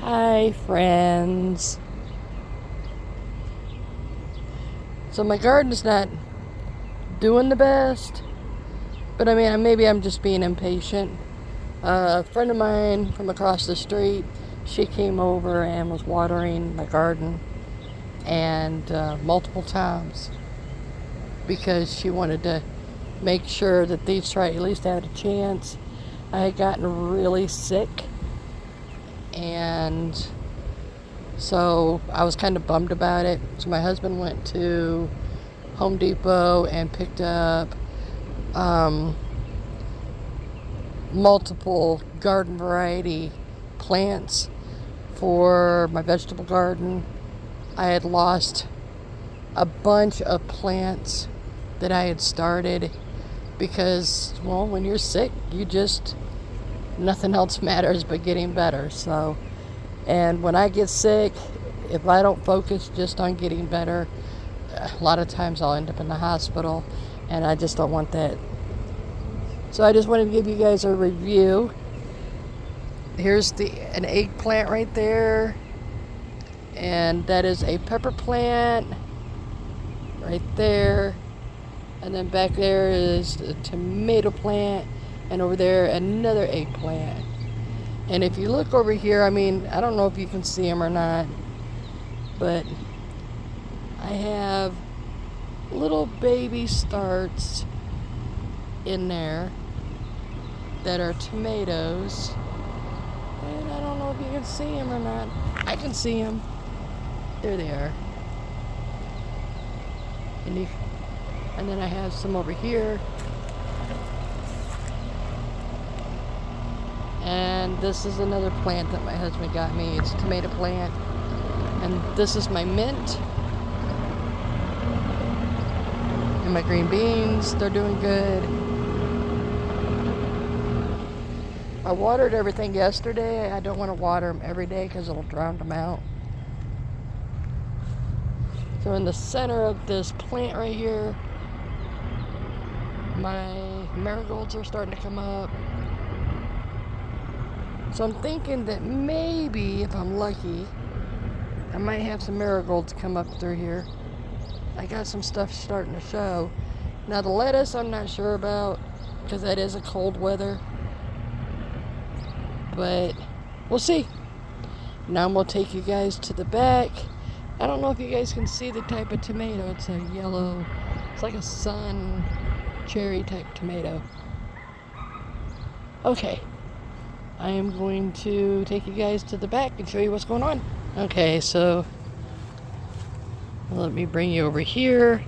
Hi, friends. So my garden's not doing the best, but I mean, maybe I'm just being impatient. A friend of mine from across the street, she came over and was watering my garden, and multiple times, because she wanted to make sure that these at least had a chance. I had gotten really sick, and so I was kind of bummed about it. So my husband went to Home Depot and picked up multiple garden variety plants for my vegetable garden. I had lost a bunch of plants that I had started because, well, when you're sick, nothing else matters but getting better. So, and when I get sick, if I don't focus just on getting better, a lot of times I'll end up in the hospital, and I just don't want that. So I just wanted to give you guys a review. Here's an eggplant right there, and that is a pepper plant right there, and then back there is a tomato plant, and over there another eggplant. And if you look over here, I mean, I don't know if you can see them or not, but I have little baby starts in there that are tomatoes. And I don't know if you can see them or not. I can see them. There they are. And then I have some over here. And this is another plant that my husband got me. It's a tomato plant. And this is my mint. And my green beans, they're doing good. I watered everything yesterday. I don't want to water them every day because it'll drown them out. So in the center of this plant right here, my marigolds are starting to come up. So I'm thinking that maybe, if I'm lucky, I might have some marigolds come up through here. I got some stuff starting to show. Now the lettuce I'm not sure about, because that is a cold weather. But we'll see. Now I'm going to take you guys to the back. I don't know if you guys can see the type of tomato. It's a yellow, it's like a sun cherry type tomato. Okay. I am going to take you guys to the back and show you what's going on. Okay, so let me bring you over here.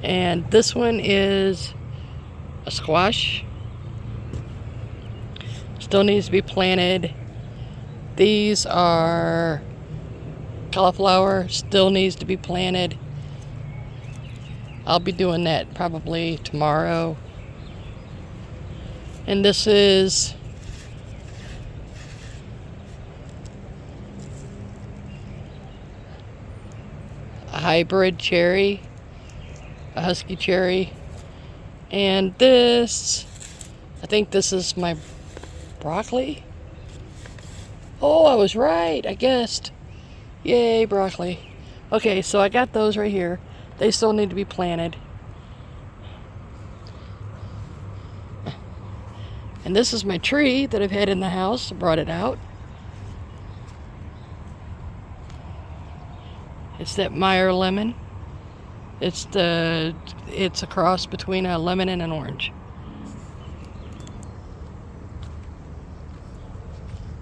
And this one is a squash. Still needs to be planted. These are cauliflower. Still needs to be planted. I'll be doing that probably tomorrow. And this is a hybrid cherry, a husky cherry. And this, I think this is my broccoli. Oh, I was right. I guessed. Yay, broccoli. Okay, so I got those right here. They still need to be planted. And this is my tree that I've had in the house. I brought it out. It's that Meyer lemon. It's a cross between a lemon and an orange.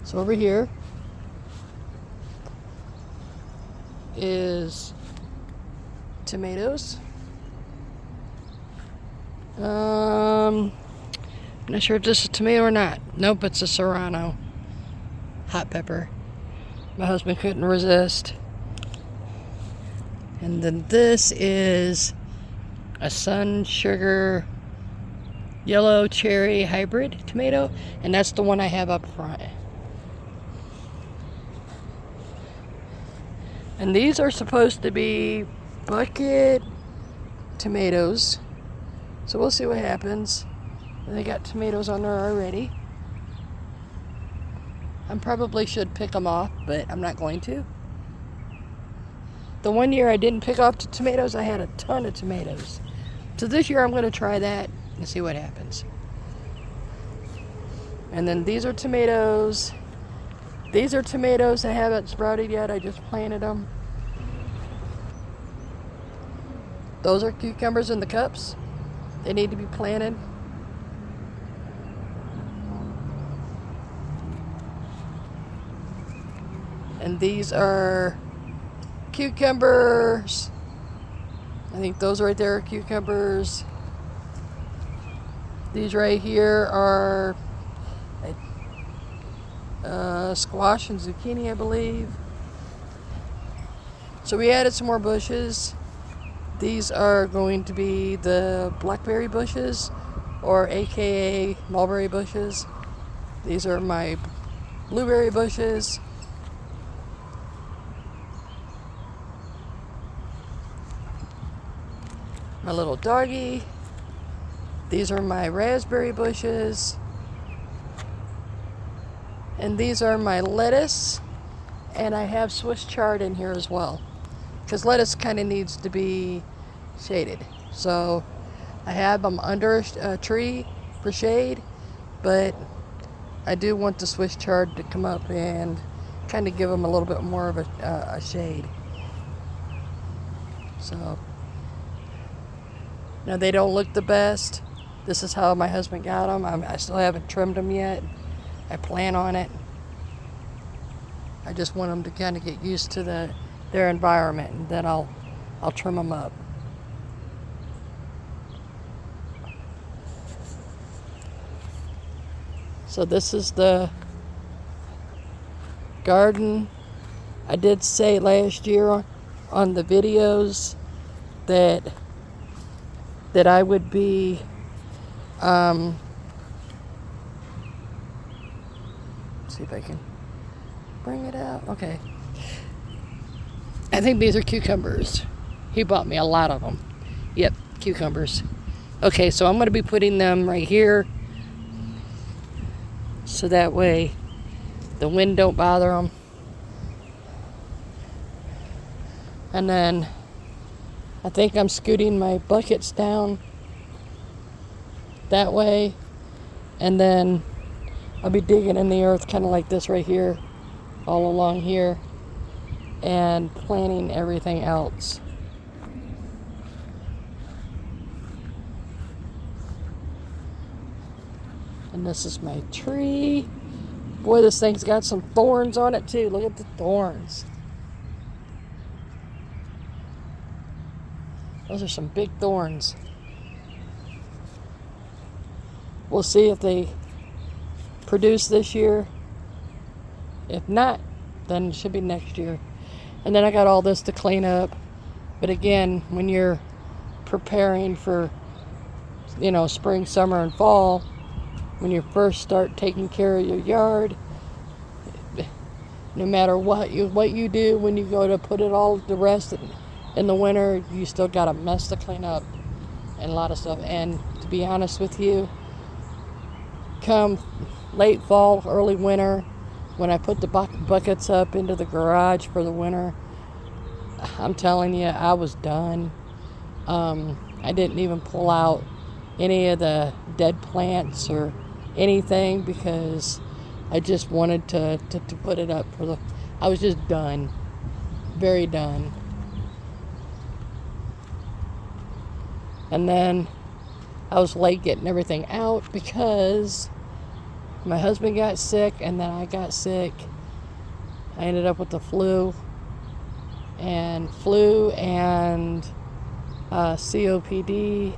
So over here is tomatoes. I'm not sure if this is a tomato or not. Nope, it's a serrano. Hot pepper. My husband couldn't resist. And then this is a sun sugar yellow cherry hybrid tomato. And that's the one I have up front. And these are supposed to be bucket tomatoes. So we'll see what happens. They got tomatoes on there already. I probably should pick them off, but I'm not going to. The one year I didn't pick off the tomatoes, I had a ton of tomatoes. So this year I'm going to try that and see what happens. And then these are tomatoes. These are tomatoes that haven't sprouted yet. I just planted them. Those are cucumbers in the cups. They need to be planted. And these are cucumbers. I think those right there are cucumbers. These right here are squash and zucchini, I believe. So we added some more bushes. These are going to be the blackberry bushes, or AKA mulberry bushes. These are my blueberry bushes. My little doggy. These are my raspberry bushes. And these are my lettuce. And I have Swiss chard in here as well, because lettuce kind of needs to be shaded. So I have them under a tree for shade, but I do want the Swiss chard to come up and kind of give them a little bit more of a shade. So now they don't look the best. This is how my husband got them. I still haven't trimmed them yet. I plan on it. I just want them to kind of get used to their environment, and then I'll trim them up. So this is the garden. I did say last year on the videos that I would be see if I can bring it out. Okay. I think these are cucumbers. He bought me a lot of them. Yep, cucumbers. Okay, so I'm going to be putting them right here, so that way the wind don't bother them. And then I think I'm scooting my buckets down that way, and then I'll be digging in the earth kind of like this right here, all along here, and planting everything else. And this is my tree. Boy, this thing's got some thorns on it too. Look at the thorns. Those are some big thorns. We'll see if they produce this year. If not, then it should be next year. And then I got all this to clean up. But again, when you're preparing for, spring, summer, and fall, when you first start taking care of your yard, no matter what you do, when you go to put it all to rest in the winter, you still got a mess to clean up and a lot of stuff. And to be honest with you, come late fall, early winter, when I put the buckets up into the garage for the winter, I'm telling you, I was done. I didn't even pull out any of the dead plants or anything, because I just wanted to put it up I was just done. Very done. And then I was late getting everything out because my husband got sick, and then I got sick. I ended up with the flu and COPD.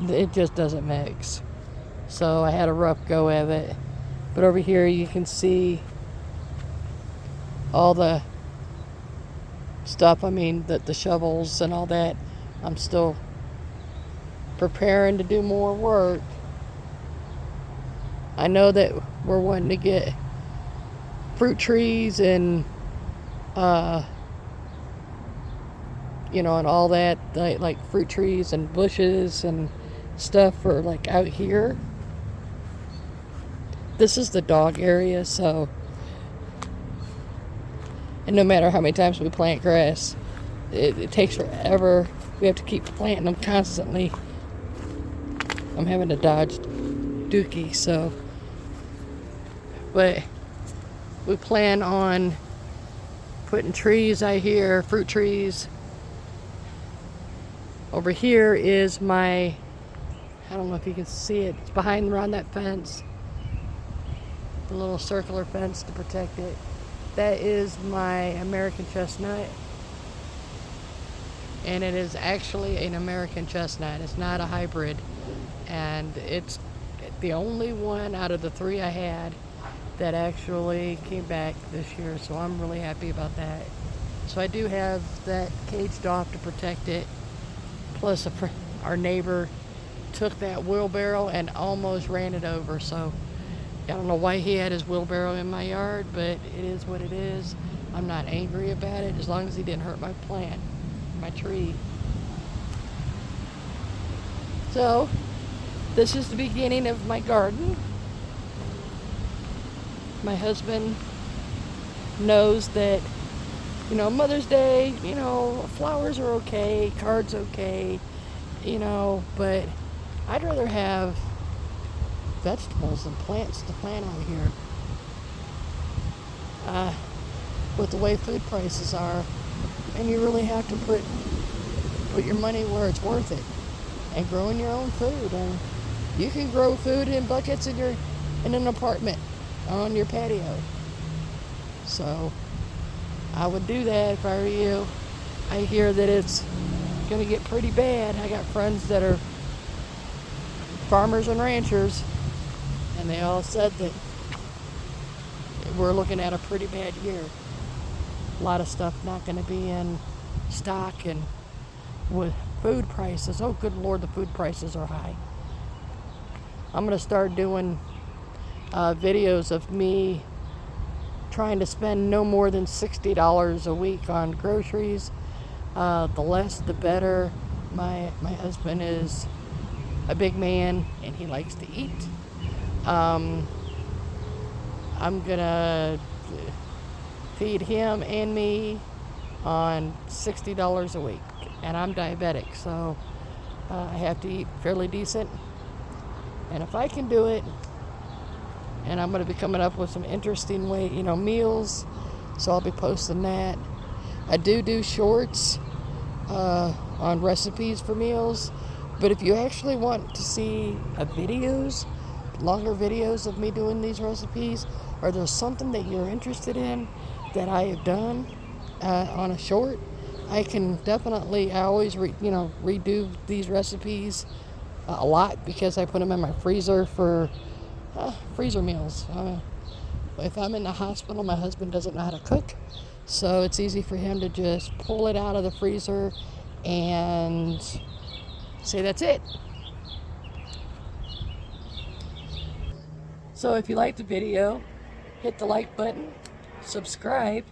It just doesn't mix. So I had a rough go of it. But over here you can see all the stuff. I mean, the shovels and all that. I'm still preparing to do more work. I know that we're wanting to get fruit trees and and all that, like fruit trees and bushes and stuff for out here. This is the dog area, so And no matter how many times we plant grass, it takes forever. We have to keep planting them constantly. I'm having to dodge Dookie, so. But we plan on putting trees out here, fruit trees. Over here is my, I don't know if you can see it, it's behind around that fence. The little circular fence to protect it. That is my American chestnut. And it is actually an American chestnut. It's not a hybrid. And it's the only one out of the 3 I had that actually came back this year. So I'm really happy about that. So I do have that caged off to protect it. Plus our neighbor took that wheelbarrow and almost ran it over. So I don't know why he had his wheelbarrow in my yard, but it is what it is. I'm not angry about it as long as he didn't hurt my plant, my tree. So this is the beginning of my garden. My husband knows that, you know, Mother's Day, you know, flowers are okay, cards okay, you know, but I'd rather have vegetables and plants to plant out here. With the way food prices are, and you really have to put your money where it's worth it, and growing your own food. And you can grow food in buckets in an apartment or on your patio. So I would do that if I were you. I hear that it's gonna get pretty bad. I got friends that are farmers and ranchers, and they all said that we're looking at a pretty bad year. A lot of stuff not going to be in stock, and with food prices, oh good Lord, the food prices are high. I'm going to start doing videos of me trying to spend no more than $60 a week on groceries. The less the better. My husband is a big man and he likes to eat. I'm gonna feed him and me on $60 a week, and I'm diabetic, so I have to eat fairly decent. And if I can do it, and I'm gonna be coming up with some interesting meals, so I'll be posting that. I do shorts on recipes for meals, but if you actually want to see longer videos of me doing these recipes, or there's something that you're interested in that I have done on a short, I can definitely, I always redo these recipes a lot because I put them in my freezer for freezer meals. If I'm in the hospital, my husband doesn't know how to cook, so it's easy for him to just pull it out of the freezer and say that's it. So if you liked the video, hit the like button, subscribe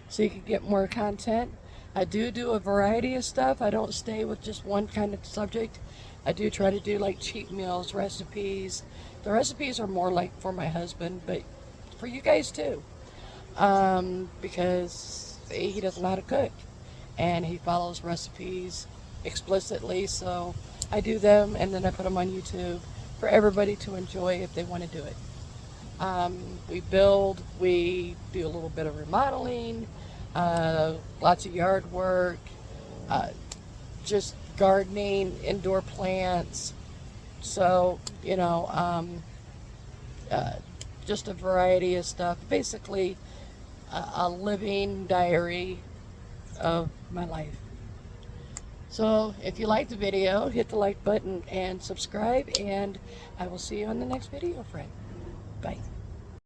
so you can get more content. I do a variety of stuff. I don't stay with just one kind of subject. I do try to do like cheat meals, recipes. The recipes are more like for my husband, but for you guys too, because he doesn't know how to cook and he follows recipes explicitly, so I do them and then I put them on YouTube for everybody to enjoy if they want to do it. We build, we do a little bit of remodeling, lots of yard work, just gardening, indoor plants, so just a variety of stuff. Basically a living diary of my life. So if you like the video, hit the like button and subscribe, and I will see you on the next video, friend. Bye.